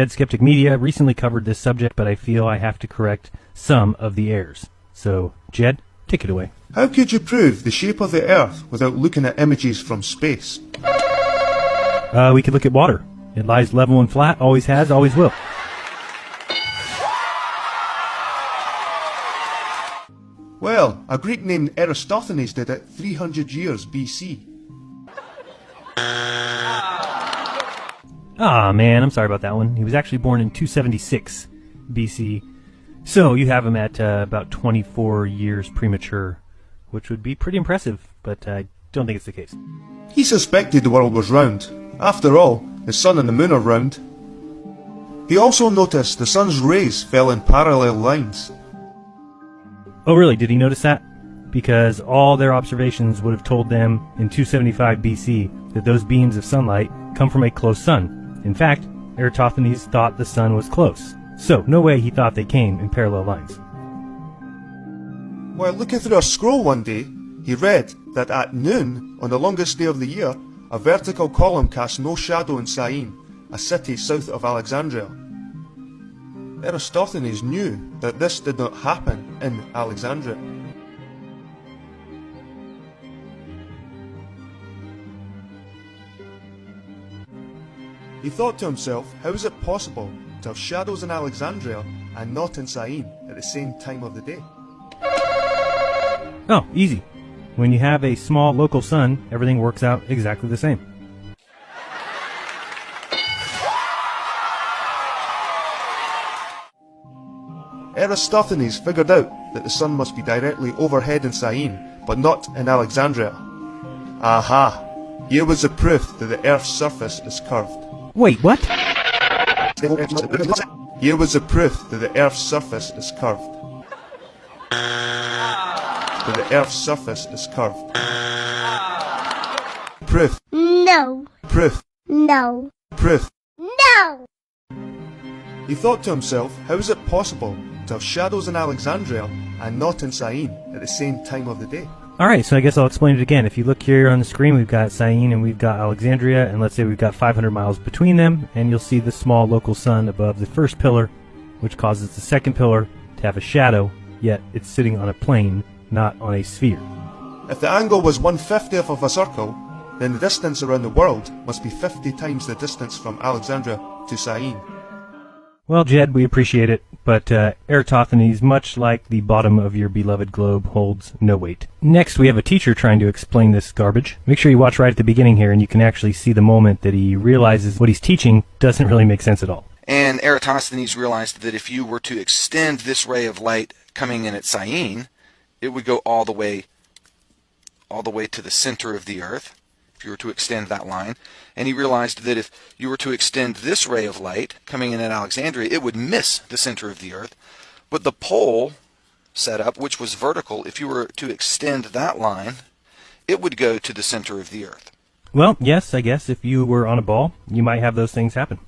Jed Skeptic Media recently covered this subject, but I feel I have to correct some of the errors. So, Jed, take it away. How could you prove the shape of the Earth without looking at images from space? We could look at water. It lies level and flat, always has, always will. Well, a Greek named Eratosthenes did it 300 years BC. Ah, man, I'm sorry about that one. He was actually born in 276 BC. So you have him at about 24 years premature, which would be pretty impressive, but I don't think it's the case. He suspected the world was round. After all, the sun and the moon are round. He also noticed the sun's rays fell in parallel lines. Oh, really? Did he notice that? Because all their observations would have told them in 275 BC that those beams of sunlight come from a close sun. In fact, Eratosthenes thought the sun was close. So, no way he thought they came in parallel lines. While looking through a scroll one day, he read that at noon, on the longest day of the year, a vertical column cast no shadow in Syene, a city south of Alexandria. Eratosthenes knew that this did not happen in Alexandria. He thought to himself, how is it possible to have shadows in Alexandria and not in Syene at the same time of the day? Oh, easy. When you have a small local sun, everything works out exactly the same. Eratosthenes figured out that the sun must be directly overhead in Syene, but not in Alexandria. Aha! Here was the proof that the Earth's surface is curved. Wait, what? Here was the proof that the Earth's surface is curved. That the Earth's surface is curved. Proof. No. Proof. No. Proof. No. He thought to himself, how is it possible to have shadows in Alexandria and not in Syene at the same time of the day? Alright, so I guess I'll explain it again. If you look here on the screen, we've got Syene and we've got Alexandria, and let's say we've got 500 miles between them, and you'll see the small local sun above the first pillar, which causes the second pillar to have a shadow, yet it's sitting on a plane, not on a sphere. If the angle was 1/50th of a circle, then the distance around the world must be 50 times the distance from Alexandria to Syene. Well, Jed, we appreciate it, but Eratosthenes, much like the bottom of your beloved globe, holds no weight. Next, we have a teacher trying to explain this garbage. Make sure you watch right at the beginning here, and you can actually see the moment that he realizes what he's teaching doesn't really make sense at all. And Eratosthenes realized that if you were to extend this ray of light coming in at Syene, it would go all the way to the center of the Earth, if you were to extend that line. And he realized that if you were to extend this ray of light coming in at Alexandria, it would miss the center of the Earth. But the pole setup, which was vertical, if you were to extend that line, it would go to the center of the Earth. Well, yes, I guess if you were on a ball, you might have those things happen.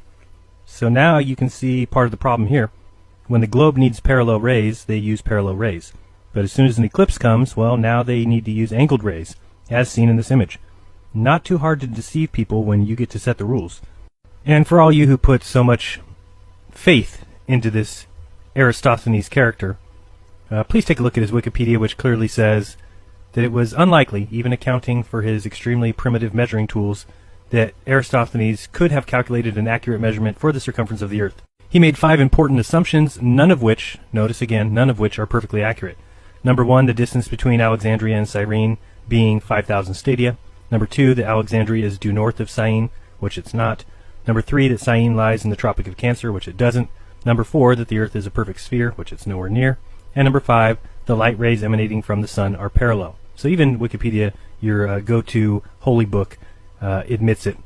So now you can see part of the problem here. When the globe needs parallel rays, they use parallel rays. But as soon as an eclipse comes, well, now they need to use angled rays, as seen in this image. Not too hard to deceive people when you get to set the rules. And for all you who put so much faith into this Eratosthenes character, please take a look at his Wikipedia, which clearly says that it was unlikely, even accounting for his extremely primitive measuring tools, that Eratosthenes could have calculated an accurate measurement for the circumference of the Earth. He made 5 important assumptions, none of which, notice again, none of which are perfectly accurate. Number 1, the distance between Alexandria and Cyrene being 5,000 stadia. Number 2, that Alexandria is due north of Syene, which it's not. Number 3, that Syene lies in the Tropic of Cancer, which it doesn't. Number 4, that the Earth is a perfect sphere, which it's nowhere near. And number 5, the light rays emanating from the sun are parallel. So even Wikipedia, your go-to holy book, admits it.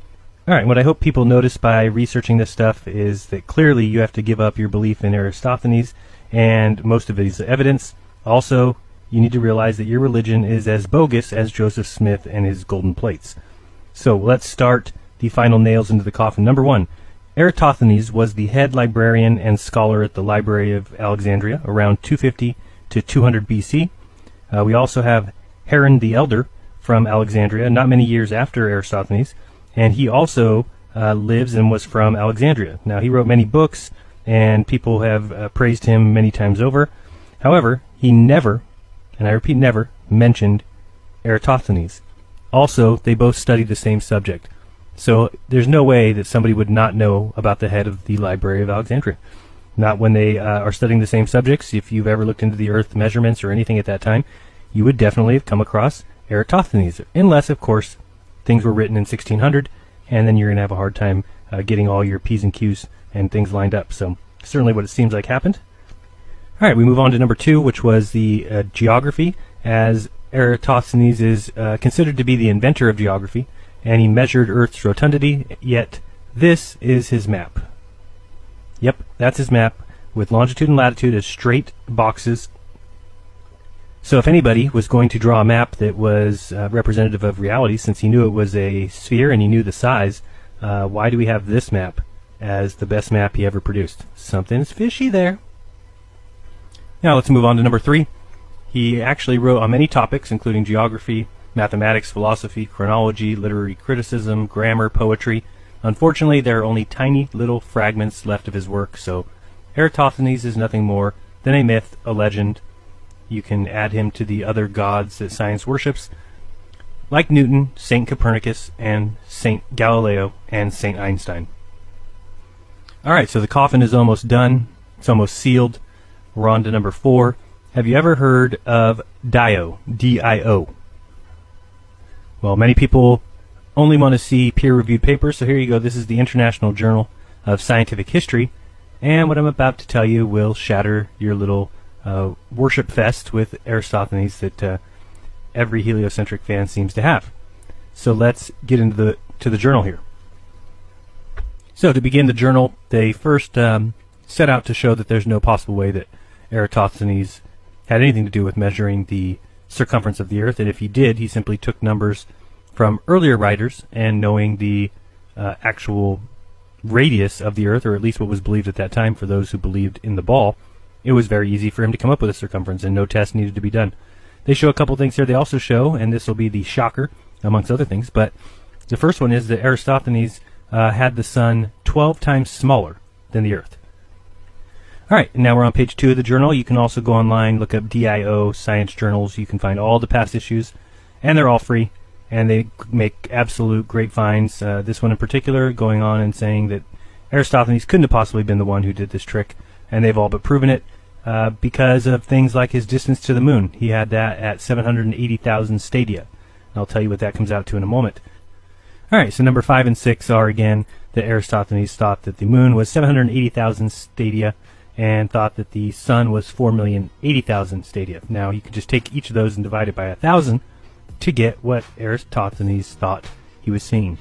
Alright, what I hope people notice by researching this stuff is that clearly you have to give up your belief in Eratosthenes, and most of it is evidence. Also, you need to realize that your religion is as bogus as Joseph Smith and his golden plates. So let's start the final nails into the coffin. Number 1, Eratosthenes was the head librarian and scholar at the Library of Alexandria around 250 to 200 BC. We also have Heron the Elder from Alexandria, not many years after Eratosthenes, and he also lives and was from Alexandria. Now, he wrote many books, and people have praised him many times over. However, he never, and I repeat never, mentioned Eratosthenes. Also, they both studied the same subject. So there's no way that somebody would not know about the head of the Library of Alexandria. Not when they are studying the same subjects. If you've ever looked into the Earth measurements or anything at that time, you would definitely have come across Eratosthenes, unless, of course, things were written in 1600, and then you're going to have a hard time getting all your P's and Q's and things lined up. So certainly what it seems like happened. All right, we move on to number 2, which was the geography, as Eratosthenes is considered to be the inventor of geography, and he measured Earth's rotundity, yet this is his map. Yep, that's his map, with longitude and latitude as straight boxes. So if anybody was going to draw a map that was representative of reality, since he knew it was a sphere and he knew the size, why do we have this map as the best map he ever produced? Something's fishy there. Now let's move on to number 3. He actually wrote on many topics, including geography, mathematics, philosophy, chronology, literary criticism, grammar, poetry. Unfortunately, there are only tiny little fragments left of his work, so Eratosthenes is nothing more than a myth, a legend. You can add him to the other gods that science worships, like Newton, St. Copernicus, and St. Galileo, and St. Einstein. Alright, so the coffin is almost done. It's almost sealed. We're on to number 4. Have you ever heard of Dio? D-I-O. Well, many people only want to see peer-reviewed papers, so here you go. This is the International Journal of Scientific History, and what I'm about to tell you will shatter your little worship fest with Eratosthenes that every heliocentric fan seems to have. So let's get into the journal here. So to begin the journal, they first set out to show that there's no possible way that Eratosthenes had anything to do with measuring the circumference of the Earth, and if he did, he simply took numbers from earlier writers, and knowing the actual radius of the Earth, or at least what was believed at that time for those who believed in the ball, it was very easy for him to come up with a circumference, and no test needed to be done. They show a couple things here. They also show, and this will be the shocker, amongst other things, but the first one is that Eratosthenes had the sun 12 times smaller than the Earth. All right, now we're on page 2 of the journal. You can also go online, look up DIO, science journals. You can find all the past issues, and they're all free, and they make absolute great finds. This one in particular going on and saying that Eratosthenes couldn't have possibly been the one who did this trick, and they've all but proven it because of things like his distance to the moon. He had that at 780,000 stadia. I'll tell you what that comes out to in a moment. All right, so number 5 and 6 are, again, that Eratosthenes thought that the moon was 780,000 stadia, and thought that the sun was 4,080,000 stadia. Now, you could just take each of those and divide it by 1,000 to get what Eratosthenes thought he was seeing.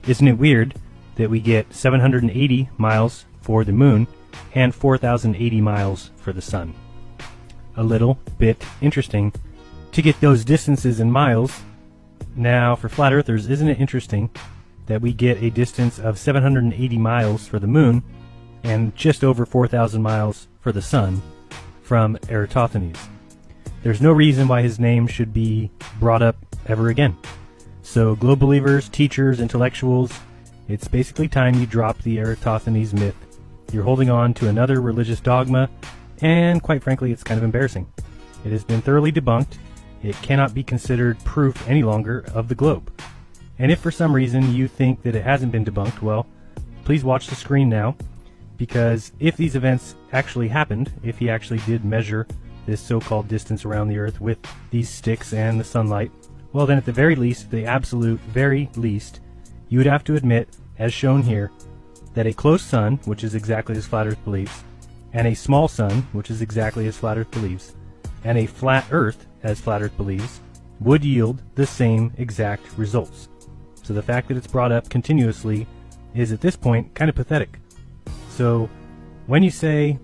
Isn't it weird that we get 780 miles for the moon and 4,080 miles for the sun? A little bit interesting to get those distances in miles. Now, for flat earthers, isn't it interesting that we get a distance of 780 miles for the moon and just over 4,000 miles for the sun from Eratosthenes? There's no reason why his name should be brought up ever again. So, globe believers, teachers, intellectuals, it's basically time you drop the Eratosthenes myth. You're holding on to another religious dogma, and quite frankly, it's kind of embarrassing. It has been thoroughly debunked. It cannot be considered proof any longer of the globe. And if for some reason you think that it hasn't been debunked, well, please watch the screen now, because if these events actually happened, if he actually did measure this so-called distance around the Earth with these sticks and the sunlight, well then at the very least, the absolute very least, you would have to admit, as shown here, that a close sun, which is exactly as Flat Earth believes, and a small sun, which is exactly as Flat Earth believes, and a flat Earth, as Flat Earth believes, would yield the same exact results. So the fact that it's brought up continuously is at this point kind of pathetic. So when you say,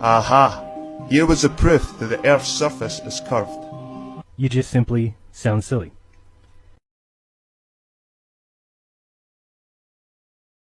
Aha! Here was the proof that the Earth's surface is curved. you just simply sound silly.